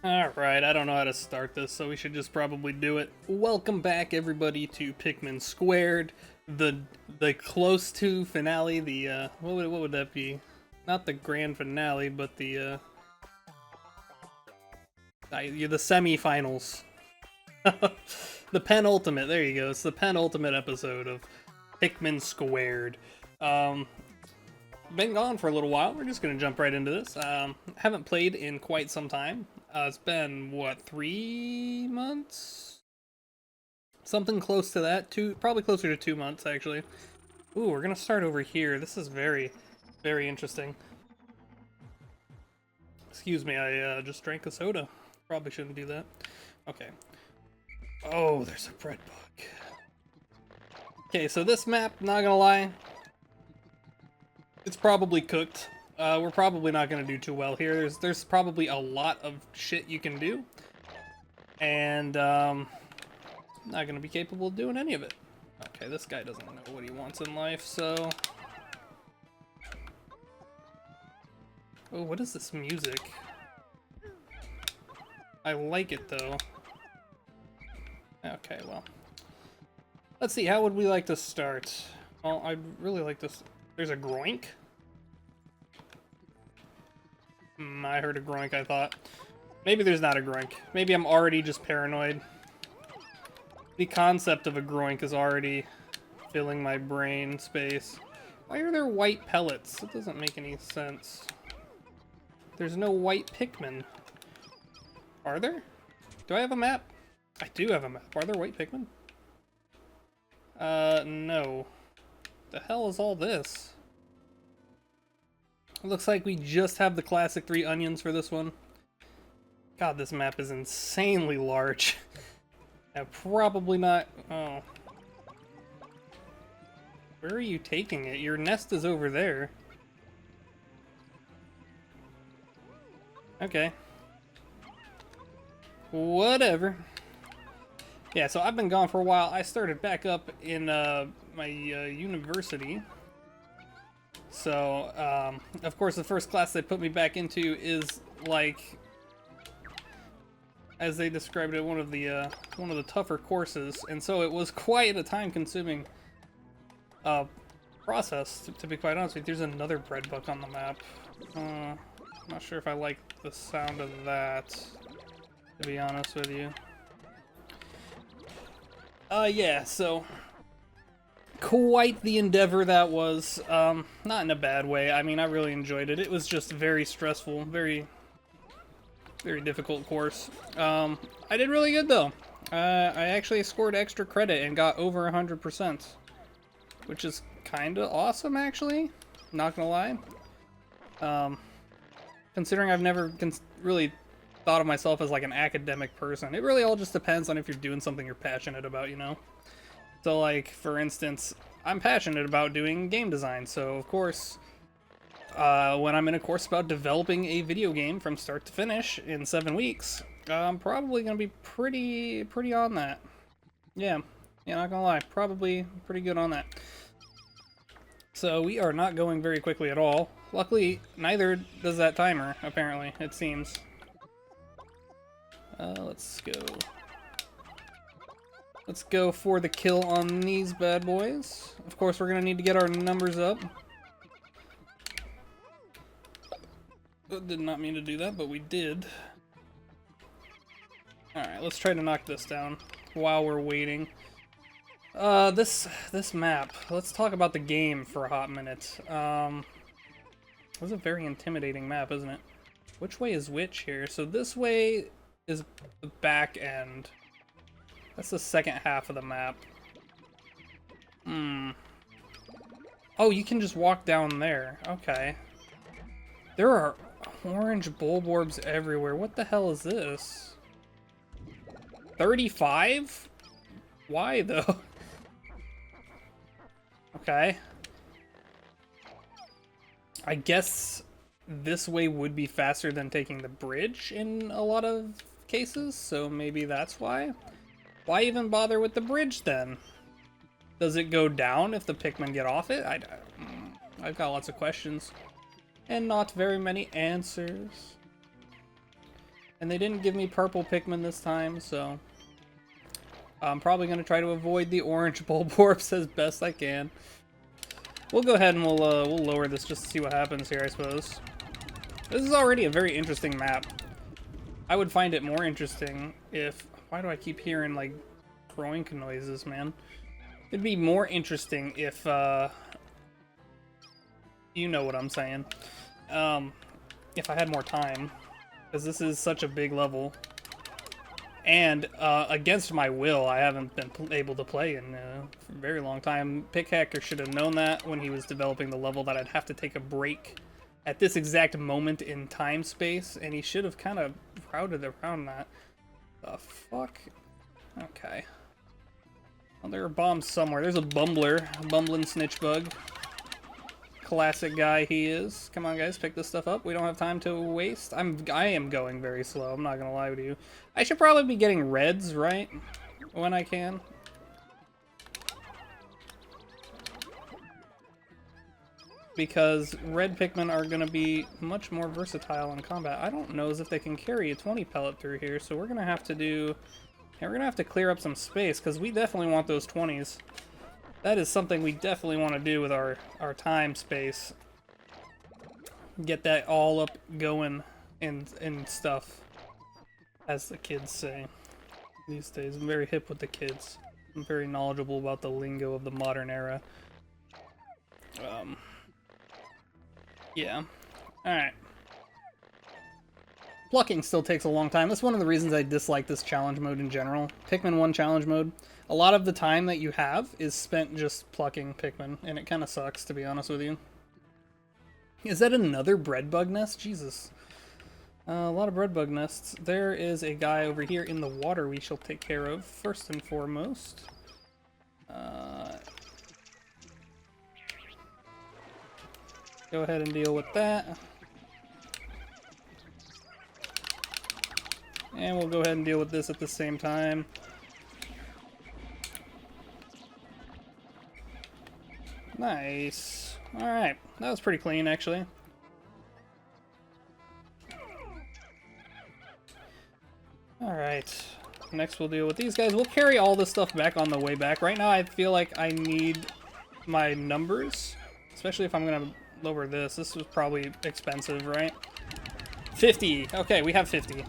Alright, I don't know how to start this, so we should just probably do it. Welcome back, everybody, to Pikmin², the close to finale, what would that be? Not the grand finale, but the semi-finals. The penultimate, there you go, it's the penultimate episode of Pikmin². Been gone for a little while, we're just gonna jump right into this. Haven't played in quite some time. It's been, what, 3 months? Something close to that, probably closer to 2 months, actually. Ooh, we're gonna start over here. This is very, very interesting. Excuse me, I just drank a soda. Probably shouldn't do that. Okay. Oh, there's a bread bug. Okay, so this map, not gonna lie, it's probably cooked. We're probably not going to do too well here. There's probably a lot of shit you can do. And, not going to be capable of doing any of it. Okay, this guy doesn't know what he wants in life, so... Oh, what is this music? I like it, though. Okay, well. Let's see, how would we like to start? Well, I'd really like this. There's a groink? I heard a groink, I thought. Maybe there's not a groink. Maybe I'm already just paranoid. The concept of a groink is already filling my brain space. Why are there white pellets? It doesn't make any sense. There's no white Pikmin. Are there? Do I have a map? I do have a map. Are there white Pikmin? No. The hell is all this? It looks like we just have the classic 3 onions for this one. God, this map is insanely large. Yeah, probably not... Oh. Where are you taking it? Your nest is over there. Okay. Whatever. Yeah, so I've been gone for a while. I started back up in my university. So, of course, the first class they put me back into is, like, as they described it, one of the tougher courses, and so it was quite a time-consuming process, to be quite honest with you. There's another bread bug on the map. I'm not sure if I like the sound of that, to be honest with you. Yeah, so... Quite the endeavor that was, not in a bad way. I mean, I really enjoyed it. It was just very stressful, very difficult course. I did really good though. I actually scored extra credit and got over 100%, which is kind of awesome actually, not gonna lie. Considering I've never really thought of myself as like an academic person, it really all just depends on if you're doing something you're passionate about, you know? So, like, for instance, I'm passionate about doing game design, so of course, when I'm in a course about developing a video game from start to finish in 7 weeks, I'm probably going to be pretty on that. Yeah, not gonna lie, probably pretty good on that. So we are not going very quickly at all. Luckily, neither does that timer, apparently, it seems. Let's go. Let's go for the kill on these bad boys. Of course, we're gonna need to get our numbers up. Did not mean to do that, but we did. Alright, let's try to knock this down while we're waiting. This map. Let's talk about the game for a hot minute. This is a very intimidating map, isn't it? Which way is which here? So this way is the back end. That's the second half of the map. Oh, you can just walk down there. Okay. There are orange bulborbs everywhere. What the hell is this? 35? Why, though? Okay. I guess this way would be faster than taking the bridge in a lot of cases, so maybe that's why. Why even bother with the bridge, then? Does it go down if the Pikmin get off it? I've got lots of questions. And not very many answers. And they didn't give me purple Pikmin this time, so I'm probably going to try to avoid the orange Bulborbs as best I can. We'll go ahead and we'll lower this just to see what happens here, I suppose. This is already a very interesting map. I would find it more interesting if... Why do I keep hearing, like, groink noises, man? It'd be more interesting if, you know what I'm saying. If I had more time. Because this is such a big level. And, against my will, I haven't been able to play in a very long time. Pickhacker should have known that when he was developing the level, that I'd have to take a break at this exact moment in time-space, and he should have kind of routed around that. The fuck? Okay. Well, there are bombs somewhere. There's a bumbler. A bumbling snitch bug. Classic guy he is. Come on, guys, pick this stuff up. We don't have time to waste. I am going very slow. I'm not gonna lie to you. I should probably be getting reds, right? When I can. Because red Pikmin are gonna be much more versatile in combat. I don't know as if they can carry a 20 pellet through here, so we're gonna have to do... Yeah, we're gonna have to clear up some space, because we definitely want those 20s. That is something we definitely want to do with our time space. Get that all up going and stuff, as the kids say these days. I'm very hip with the kids. I'm very knowledgeable about the lingo of the modern era. Yeah. Alright. Plucking still takes a long time. That's one of the reasons I dislike this challenge mode in general. Pikmin 1 challenge mode. A lot of the time that you have is spent just plucking Pikmin, and it kind of sucks, to be honest with you. Is that another bread bug nest? Jesus. A lot of bread bug nests. There is a guy over here in the water we shall take care of, first and foremost. Go ahead and deal with that. And we'll go ahead and deal with this at the same time. Nice. Alright, that was pretty clean, actually. Alright, next we'll deal with these guys. We'll carry all this stuff back on the way back. Right now I feel like I need my numbers, especially if I'm gonna lower this. This was probably expensive, right? 50! Okay, we have 50.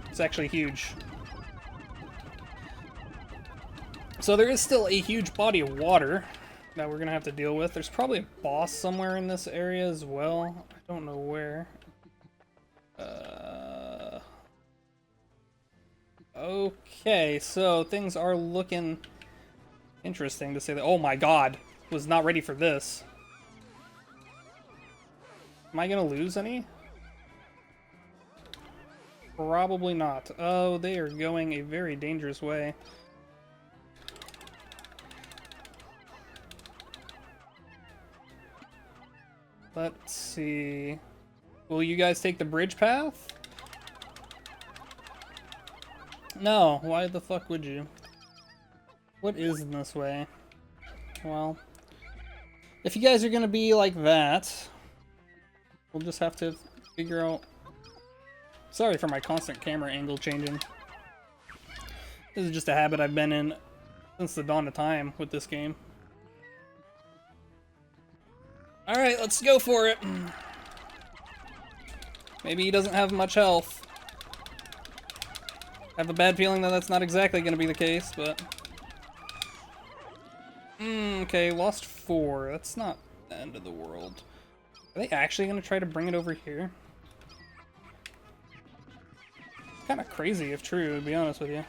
It's actually huge. So there is still a huge body of water that we're gonna have to deal with. There's probably a boss somewhere in this area as well. I don't know where. Okay, so things are looking interesting, to say that. Oh my god, was not ready for this. Am I gonna lose any? Probably not. Oh, they are going a very dangerous way. Let's see. Will you guys take the bridge path? No, why the fuck would you? What is in this way? Well, if you guys are gonna be like that, we'll just have to figure out... Sorry for my constant camera angle changing. This is just a habit I've been in since the dawn of time with this game. Alright, let's go for it. Maybe he doesn't have much health. I have a bad feeling that that's not exactly going to be the case, but... okay, lost 4. That's not the end of the world. Are they actually going to try to bring it over here? It's kind of crazy if true, to be honest with you.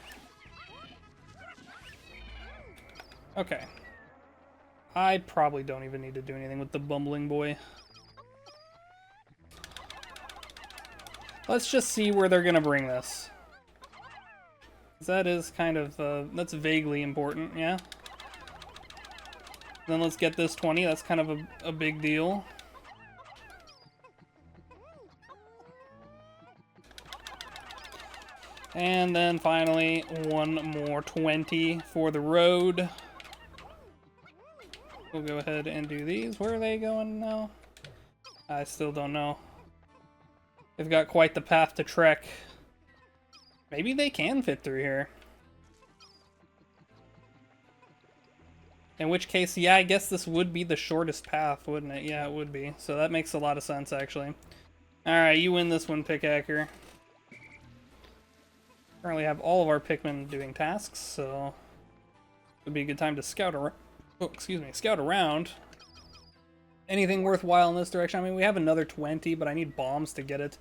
Okay. I probably don't even need to do anything with the bumbling boy. Let's just see where they're going to bring this. That is kind of, that's vaguely important, yeah? Then let's get this 20, that's kind of a big deal. And then finally, one more 20 for the road. We'll go ahead and do these. Where are they going now? I still don't know. They've got quite the path to trek. Maybe they can fit through here. In which case, yeah, I guess this would be the shortest path, wouldn't it? Yeah, it would be. So that makes a lot of sense, actually. Alright, you win this one, Pickhacker. Currently have all of our Pikmin doing tasks, so it would be a good time to scout around. Oh, excuse me, scout around. Anything worthwhile in this direction? I mean, we have another 20, but I need bombs to get it.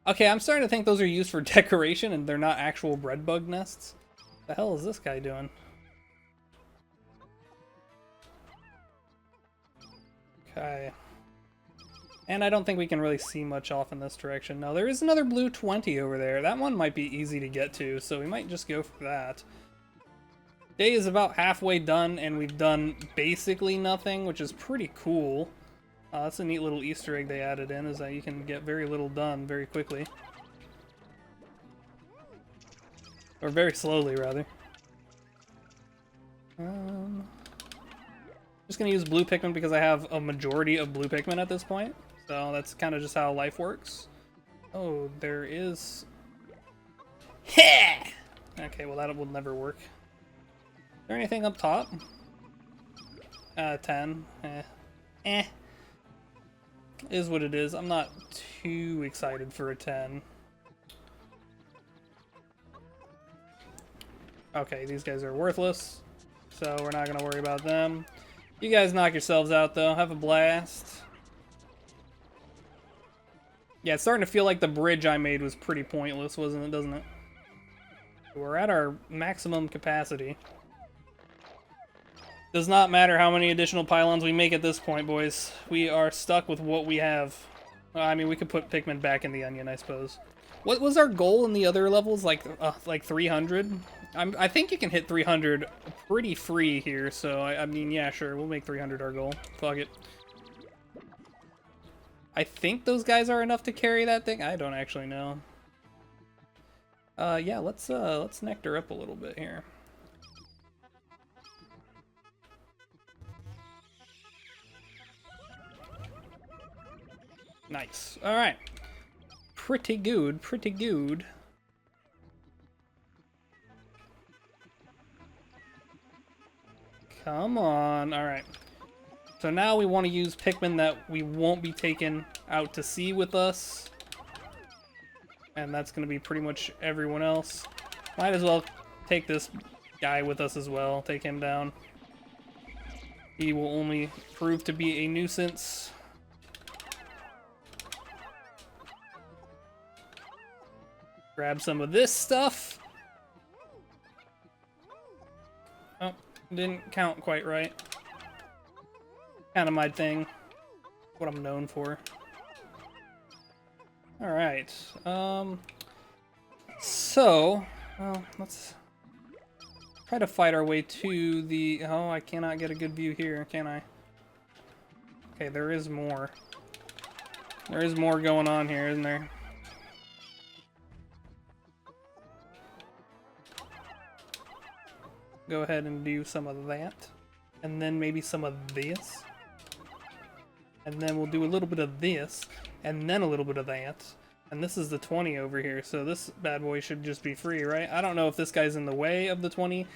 Okay, I'm starting to think those are used for decoration and they're not actual bread bug nests. What the hell is this guy doing? Okay. And I don't think we can really see much off in this direction. No, there is another blue 20 over there. That one might be easy to get to, so we might just go for that. Day is about halfway done, and we've done basically nothing, which is pretty cool. That's a neat little Easter egg they added in, is that you can get very little done very quickly. Or very slowly, rather. Just gonna use blue Pikmin because I have a majority of blue Pikmin at this point. So that's kind of just how life works. Oh, there is... Okay, well that will never work. Is there anything up top? 10. Is what it is. I'm not too excited for a 10. Okay, these guys are worthless, so we're not gonna worry about them. You guys knock yourselves out, though. Have a blast. Yeah, it's starting to feel like the bridge I made was pretty pointless, wasn't it? Doesn't it? We're at our maximum capacity. Does not matter how many additional pylons we make at this point, boys. We are stuck with what we have. I mean, we could put Pikmin back in the onion, I suppose. What was our goal in the other levels? Like 300? I think you can hit 300 pretty free here, so I mean, yeah, sure, we'll make 300 our goal. Fuck it. I think those guys are enough to carry that thing. I don't actually know. Yeah, let's nectar up a little bit here. Nice. All right. Pretty good. Pretty good. Come on. All right. So now we want to use Pikmin that we won't be taken out to sea with us. And that's going to be pretty much everyone else. Might as well take this guy with us as well. Take him down. He will only prove to be a nuisance. Grab some of this stuff. Oh, didn't count quite right. Kind of my thing. What I'm known for. Alright. So, well, let's try to fight our way to the... Oh, I cannot get a good view here, can I? Okay, there is more. There is more going on here, isn't there? Go ahead and do some of that. And then maybe some of this. And then we'll do a little bit of this. And then a little bit of that. And this is the 20 over here. So this bad boy should just be free, right? I don't know if this guy's in the way of the 20.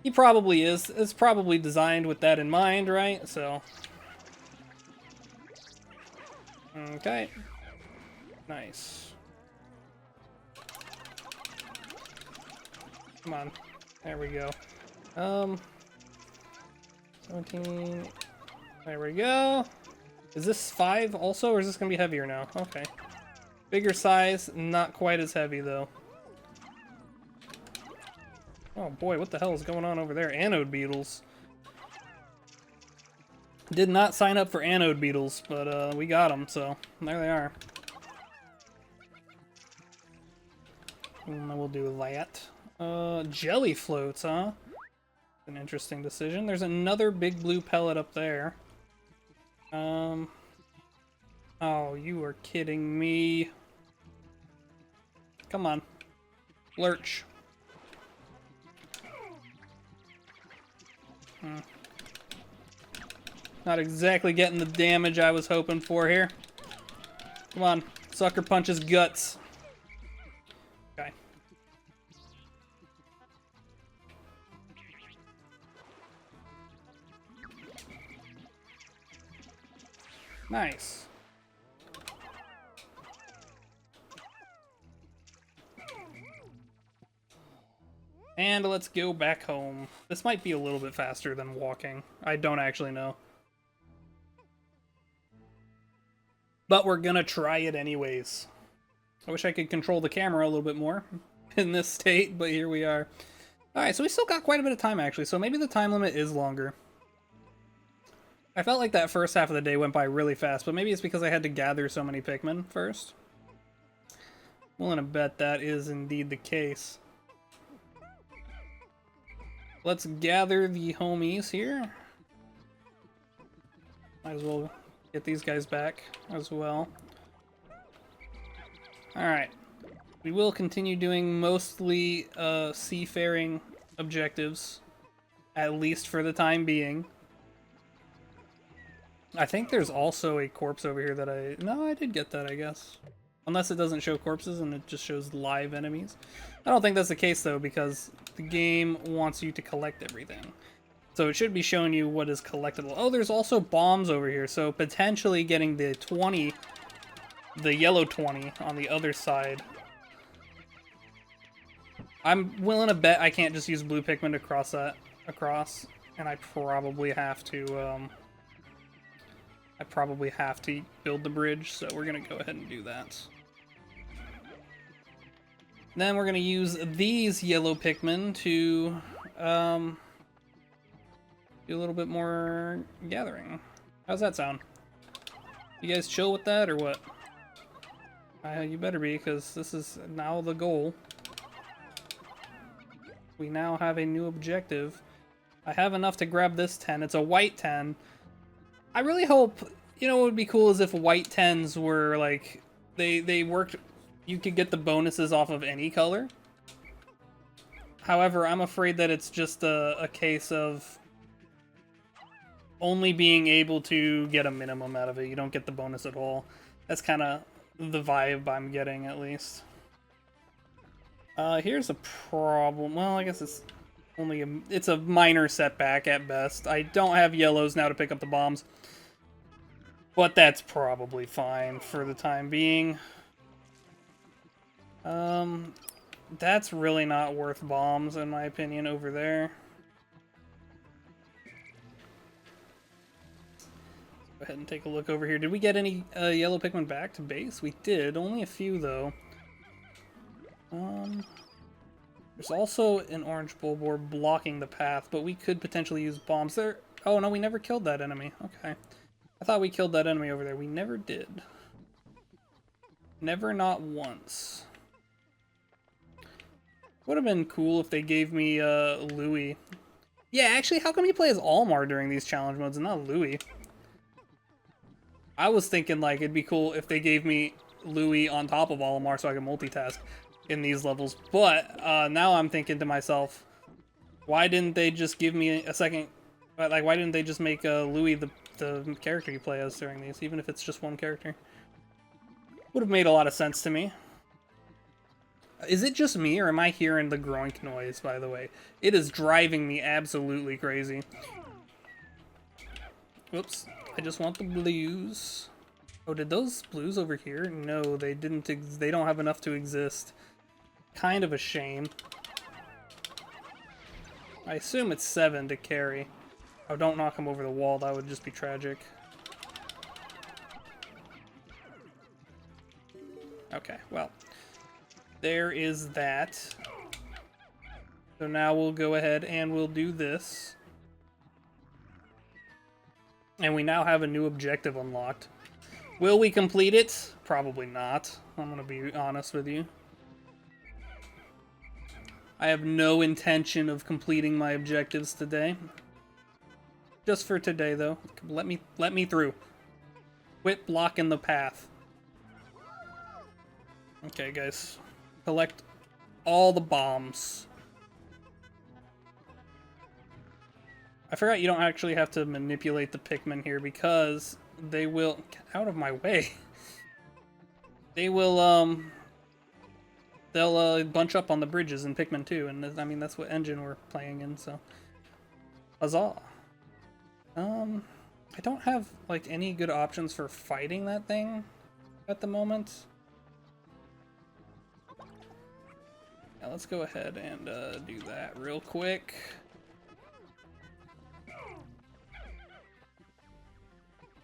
He probably is. It's probably designed with that in mind, right? So. Okay. Nice. Come on. There we go. 17. There we go. Is this 5 also, or is this gonna be heavier now? Okay. Bigger size, not quite as heavy though. Oh boy, what the hell is going on over there? Anode beetles. Did not sign up for anode beetles, but we got them, so there they are. And then we'll do that. Jelly floats, huh? An interesting decision. There's another big blue pellet up there. Oh, you are kidding me. Come on. Lurch. Not exactly getting the damage I was hoping for here. Come on. Sucker punch his guts. Okay. Nice. And let's go back home. This might be a little bit faster than walking. I don't actually know. But we're gonna try it anyways. I wish I could control the camera a little bit more in this state, but here we are. Alright, so we still got quite a bit of time actually, so maybe the time limit is longer. I felt like that first half of the day went by really fast, but maybe it's because I had to gather so many Pikmin first. I'm willing to bet that is indeed the case. Let's gather the homies here. Might as well get these guys back as well. Alright. We will continue doing mostly seafaring objectives, at least for the time being. I think there's also a corpse over here that No, I did get that, I guess. Unless it doesn't show corpses and it just shows live enemies. I don't think that's the case, though, because the game wants you to collect everything. So it should be showing you what is collectible. Oh, there's also bombs over here, so potentially getting the 20, the yellow 20 on the other side. I'm willing to bet I can't just use blue Pikmin to cross that across, and I probably have to, build the bridge, so we're gonna go ahead and do that. Then we're gonna use these yellow Pikmin to do a little bit more gathering. How's that sound? You guys chill with that or what? You better be, because this is now the goal. We now have a new objective. I have enough to grab this 10. It's a white 10. I really hope, you know what would be cool is if white 10s were like, they worked, you could get the bonuses off of any color. However, I'm afraid that it's just a case of only being able to get a minimum out of it. You don't get the bonus at all. That's kind of the vibe I'm getting, at least. Here's a problem. Well, I guess it's only it's a minor setback at best. I don't have yellows now to pick up the bombs. But that's probably fine for the time being. That's really not worth bombs, in my opinion, over there. Go ahead and take a look over here. Did we get any yellow Pikmin back to base? We did. Only a few, though. There's also an orange bulbor blocking the path, but we could potentially use bombs there. Oh, no, we never killed that enemy. Okay. I thought we killed that enemy over there. We never did. Never, not once. Would have been cool if they gave me Louis. Yeah, actually, how come you play as Almar during these challenge modes and not Louis? I was thinking, like, it'd be cool if they gave me Louis on top of Almar so I could multitask in these levels. But now I'm thinking to myself, why didn't they just give me a second? Like, why didn't they just make Louis the character you play as during these, even if it's just one character? Would have made a lot of sense to me. Is it just me, or am I hearing the groink noise, by the way? It is driving me absolutely crazy. Whoops. I just want the blues. Oh, did those blues over here? No, they didn't. They don't have enough to exist. Kind of a shame. I assume it's 7 to carry. Oh, don't knock him over the wall. That would just be tragic. Okay, well. There is that. So now we'll go ahead and we'll do this. And we now have a new objective unlocked. Will we complete it? Probably not. I'm gonna be honest with you. I have no intention of completing my objectives today. Just for today, though. Let me through. Quit blocking the path. Okay, guys. Collect all the bombs. I forgot you don't actually have to manipulate the Pikmin here because they will... Get out of my way. They will, they'll bunch up on the bridges in Pikmin 2, and I mean, that's what engine we're playing in, so... Huzzah. I don't have, like, any good options for fighting that thing at the moment. Yeah, let's go ahead and do that real quick.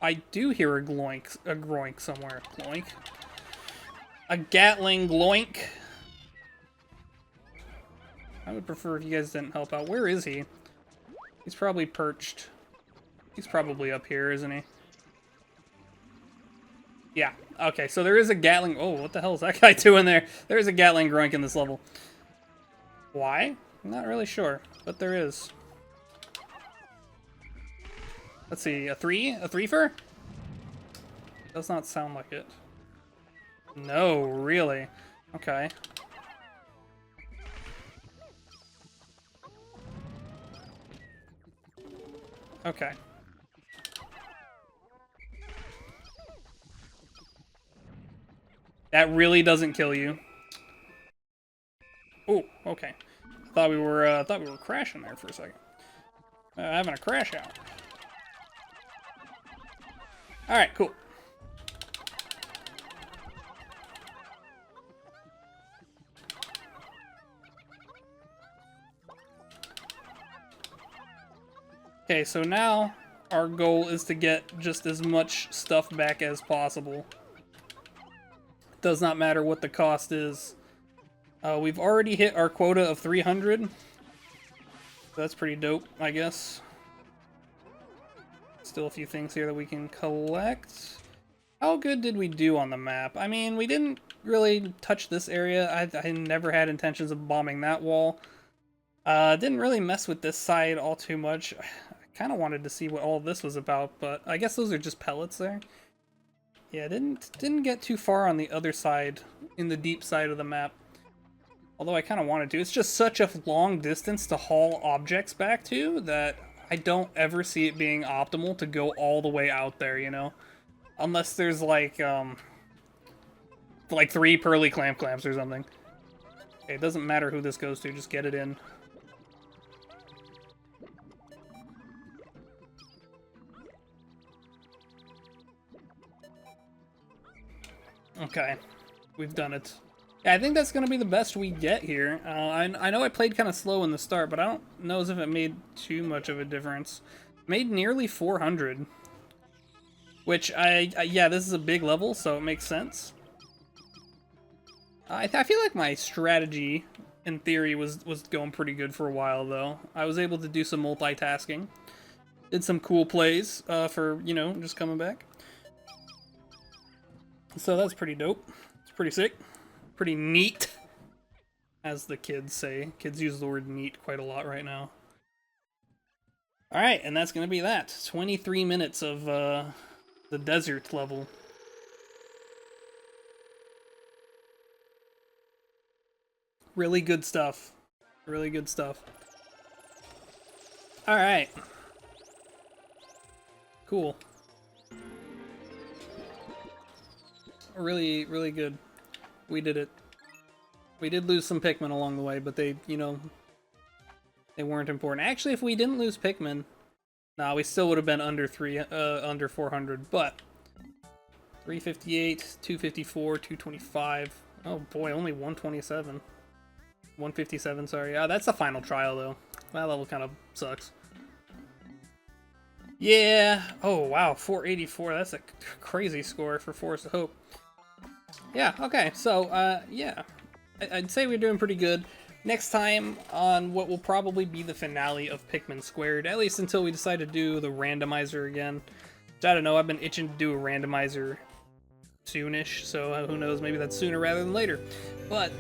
I do hear a groink somewhere. Gloink. A Gatling gloink. I would prefer if you guys didn't help out. Where is he? He's probably perched. He's probably up here, isn't he? Yeah. Okay, so there is a Gatling... Oh, what the hell is that guy doing there? There is a Gatling groink in this level. Why? I'm not really sure, but there is. Let's see, a three? A threefer? Does not sound like it. No, really? Okay. Okay. That really doesn't kill you. Oh, okay. Thought we were crashing there for a second. Having a crash out. All right, cool. Okay, so now our goal is to get just as much stuff back as possible. Does not matter what the cost is. We've already hit our quota of 300. That's pretty dope, I guess. Still a few things here that we can collect. How good did we do on the map? I mean, we didn't really touch this area. I never had intentions of bombing that wall. Didn't really mess with this side all too much. I kind of wanted to see what all this was about, but I guess those are just pellets there. Yeah, didn't get too far on the other side, in the deep side of the map. Although I kind of wanted to. It's just such a long distance to haul objects back to that I don't ever see it being optimal to go all the way out there, you know? Unless there's like 3 pearly clamps or something. Okay, it doesn't matter who this goes to, just get it in. Okay, we've done it. Yeah, I think that's going to be the best we get here. I know I played kind of slow in the start, but I don't know as if it made too much of a difference. Made nearly 400. Which, yeah, this is a big level, so it makes sense. I feel like my strategy, in theory, was going pretty good for a while, though. I was able to do some multitasking. Did some cool plays for, you know, just coming back. So that's pretty dope. It's pretty sick. Pretty neat, as the kids say. Kids use the word neat quite a lot right now. Alright, and that's going to be that. 23 minutes of the desert level. Really good stuff. Really good stuff. Alright. Cool. Really, really good. We did it. We did lose some Pikmin along the way, but they, you know, they weren't important. Actually, if we didn't lose Pikmin, nah, we still would have been under 400, but 358, 254, 225. Oh boy, only 127. 157, sorry. That's the final trial, though. That level kind of sucks. Yeah. Oh, wow, 484. That's a crazy score for Force of Hope. Yeah, okay, so, yeah. I'd say we're doing pretty good. Next time on what will probably be the finale of Pikmin², at least until we decide to do the randomizer again. I don't know, I've been itching to do a randomizer soonish, so who knows, maybe that's sooner rather than later. But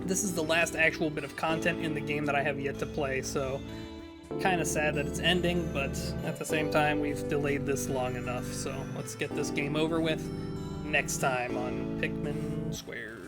this is the last actual bit of content in the game that I have yet to play, so kind of sad that it's ending, but at the same time, we've delayed this long enough, so let's get this game over with next time on Pikmin².